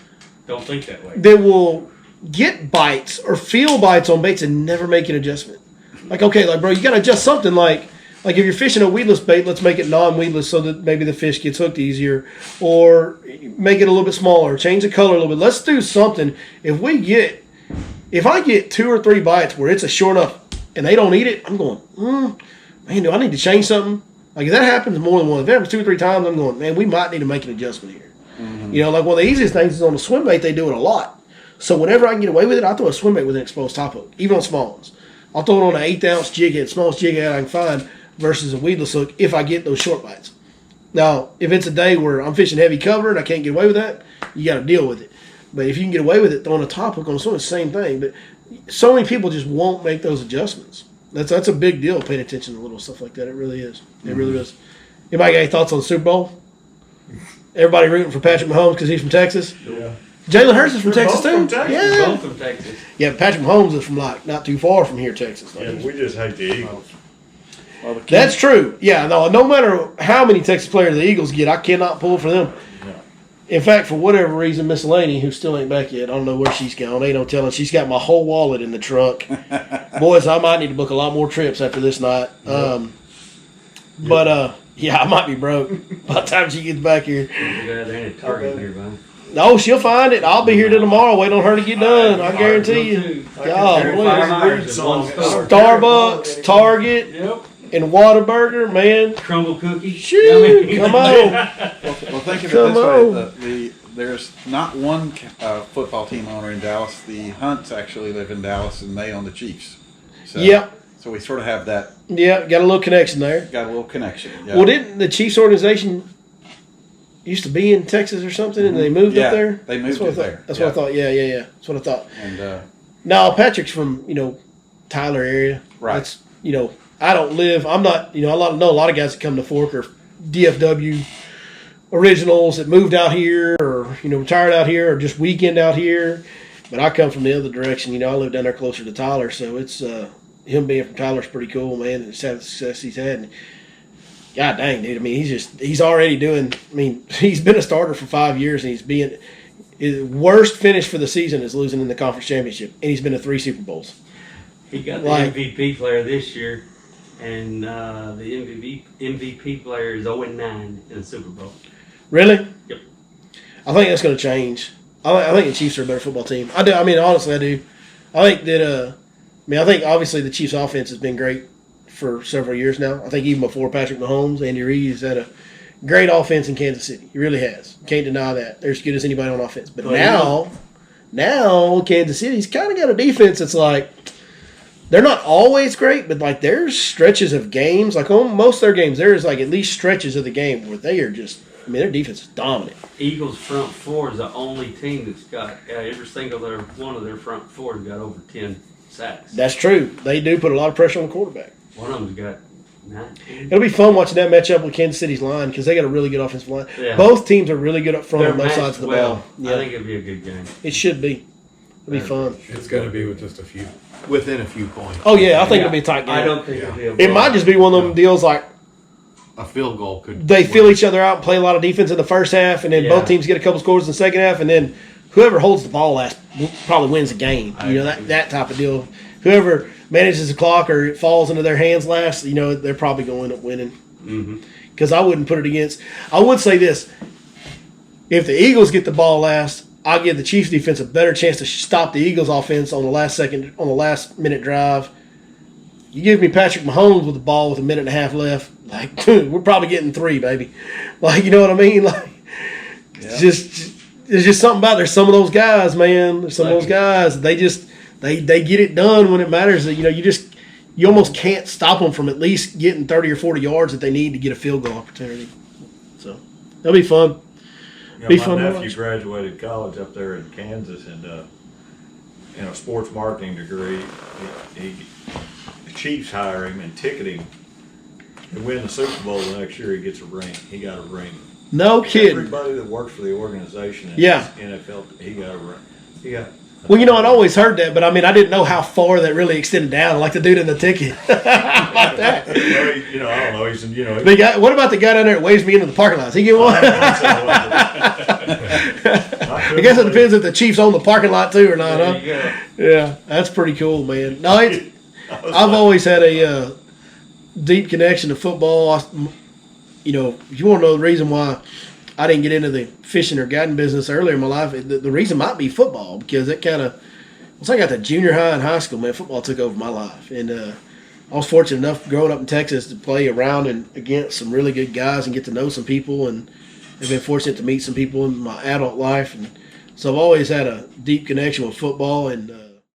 don't think that way. That will get bites or feel bites on baits and never make an adjustment. Like, okay, like, bro, you got to adjust something like if you're fishing a weedless bait, let's make it non-weedless so that maybe the fish gets hooked easier, or make it a little bit smaller, change the color a little bit. Let's do something. If I get 2 or 3 bites where it's a short enough and they don't eat it, I'm going, man, do I need to change something? Like if that happens more than once, if it happens 2 or 3 times, I'm going, man, we might need to make an adjustment here. You know, like one of the easiest things is on the swim bait. They do it a lot. So whenever I can get away with it, I throw a swim bait with an exposed top hook, even on small ones. I'll throw it on an 1/8 ounce jig head, smallest jig head I can find, versus a weedless hook if I get those short bites. Now, if it's a day where I'm fishing heavy cover and I can't get away with that, you got to deal with it. But if you can get away with it, throwing a top hook on a swim, it's the same thing. But so many people just won't make those adjustments. That's a big deal, paying attention to little stuff like that. It really is. It really is. Anybody got any thoughts on the Super Bowl? Everybody rooting for Patrick Mahomes because he's from Texas? Yeah. Jalen Hurts is from Texas, too. from Texas. Yeah. Both from Texas. Yeah, Patrick Mahomes is from, like, not too far from here, Texas. Like, Yeah, we just hate the Eagles. Well, the key- that's true. Yeah, no matter how many Texas players the Eagles get, I cannot pull for them. No. In fact, for whatever reason, Miss Laney, who still ain't back yet, I don't know where she's gone. Ain't no telling. She's got my whole wallet in the trunk. Boys, I might need to book a lot more trips after this night. Yeah, I might be broke by the time she gets back here. Yeah, there ain't a Target nearby. No, she'll find it. I'll be here till tomorrow. Wait on her to get done. I guarantee you. God, There's boy. 5 miles in one store. Starbucks, Target, Yep. and Whataburger, man. Crumble cookies. Shoot, come on. Well, think of it Come this on. way: there's not one football team owner in Dallas. The Hunts actually live in Dallas, and they own the Chiefs. So, Yep. So we sort of have that. Yeah, got a little connection there. Got a little connection. Yeah. Well, didn't the Chiefs organization used to be in Texas or something, and they moved Yeah, up there? they moved That's what I it thought. there. That's Yeah. what I thought. Yeah. That's what I thought. And No, Patrick's from Tyler area. Right. That's I don't live. I'm not. I know a lot of guys that come to Fork are DFW originals that moved out here, or retired out here, or just weekend out here. But I come from the other direction. I live down there closer to Tyler, so it's him being from Tyler's pretty cool, man. And the success he's had. And God dang, dude. I mean, he's already doing. I mean, he's been a starter for 5 years, and his worst finish for the season is losing in the conference championship, and he's been to 3 Super Bowls. He got the Like- MVP player this year, and the MVP player is 0-9 in the Super Bowl. Really? Yep. I think that's going to change. I think the Chiefs are a better football team. I do. I mean, honestly, I do. I think that. I think obviously the Chiefs' offense has been great for several years now. I think even before Patrick Mahomes, Andy Reid has had a great offense in Kansas City. He really has. Can't deny that. They're as good as anybody on offense. But now Kansas City's kind of got a defense that's like, they're not always great, but like there's stretches of games, like on most of their games, there's like at least stretches of the game where they are just, their defense is dominant. Eagles front four is the only team that's got every single one of their front four has got over 10 sacks. That's true. They do put a lot of pressure on the quarterback. One of them's got 19. It'll be fun watching that matchup with Kansas City's line because they got a really good offensive line. Yeah. Both teams are really good up front They're on both matched sides of the well. ball. I think it'll be a good game. It should be. It'll be fun. It's going to be with just within a few points. Oh yeah, I think it'll be a tight game. I don't think it'll be a It might just be one of them deals like A field goal could. they fill each other out and play a lot of defense in the first half, and then Yeah. both teams get a couple scores in the second half, and then whoever holds the ball last probably wins the game. That type of deal. Whoever manages the clock or it falls into their hands last, they're probably going to end up winning. Because I wouldn't put it against. I would say this: if the Eagles get the ball last, I give the Chiefs defense a better chance to stop the Eagles offense on the last minute drive. You give me Patrick Mahomes with the ball with a minute and a half left, like, dude, we're probably getting 3, baby. Like, you know what I mean? Like, it's there's just something about there's some of those guys, man. There's some of those guys. They just they get it done when it matters. That you almost can't stop them from at least getting 30 or 40 yards that they need to get a field goal opportunity. So that'll be fun. Be My fun to nephew watch. graduated college up there in Kansas and in a sports marketing degree. The Chiefs hire him and ticket him to win the Super Bowl the next year. He gets a ring. He got a ring. No kidding. Everybody that works for the organization in Yeah. NFL, he got a ring. He got. Well, I'd always heard that, but I mean, I didn't know how far that really extended down, like the dude in the ticket. Like that. Well, I don't know. He's The guy, what about the guy down there that waves me into the parking lot? Does he get one? I guess it depends if the Chiefs own the parking lot too or not, huh? There you go. Yeah, that's pretty cool, man. No, I've always had a deep connection to football. If you want to know the reason why I didn't get into the fishing or guiding business earlier in my life, the reason might be football, because it kind of, once I got to junior high and high school, man, football took over my life. And I was fortunate enough growing up in Texas to play around and against some really good guys and get to know some people. And I've been fortunate to meet some people in my adult life, and so I've always had a deep connection with football. And